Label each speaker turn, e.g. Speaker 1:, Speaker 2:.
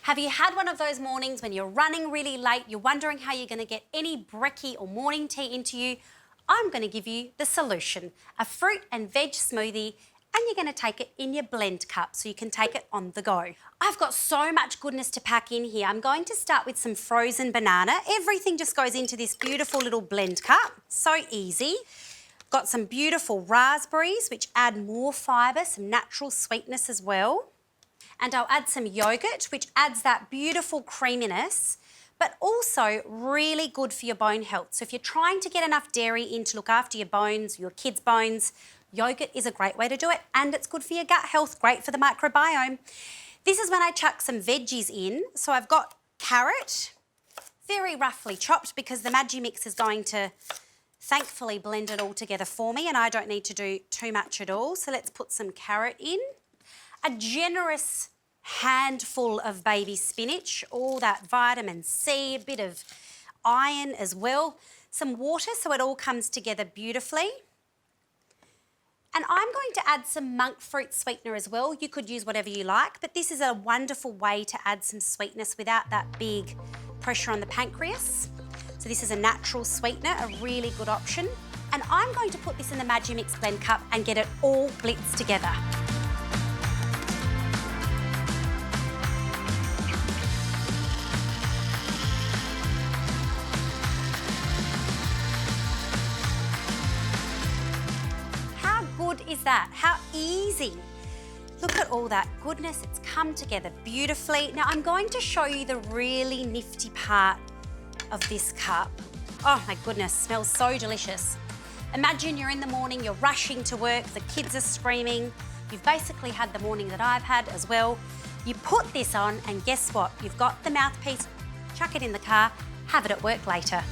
Speaker 1: Have you had one of those mornings when you're running really late, you're wondering how you're going to get any brekkie or morning tea into you? I'm going to give you the solution, a fruit and veg smoothie, and you're going to take it in your blend cup so you can take it on the go. I've got so much goodness to pack in here. I'm going to start with some frozen banana. Everything just goes into this beautiful little blend cup. So easy. Got some beautiful raspberries, which add more fibre, some natural sweetness as well. And I'll add some yogurt, which adds that beautiful creaminess, but also really good for your bone health. So if you're trying to get enough dairy in to look after your bones, your kids' bones, yogurt is a great way to do it, and it's good for your gut health, great for the microbiome. This is when I chuck some veggies in. So I've got carrot, very roughly chopped because the Magimix is going to thankfully blend it all together for me and I don't need to do too much at all. So let's put some carrot in. A generous handful of baby spinach, all that vitamin C, a bit of iron as well. Some water so it all comes together beautifully. And I'm going to add some monk fruit sweetener as well. You could use whatever you like, but this is a wonderful way to add some sweetness without that big pressure on the pancreas. So this is a natural sweetener, a really good option. And I'm going to put this in the Magimix blend cup and get it all blitzed together. Is that? How easy. Look at all that goodness. It's come together beautifully. Now I'm going to show you the really nifty part of this cup. Oh my goodness, smells so delicious. Imagine you're in the morning, you're rushing to work, the kids are screaming. You've basically had the morning that I've had as well. You put this on and guess what? You've got the mouthpiece, chuck it in the car, have it at work later.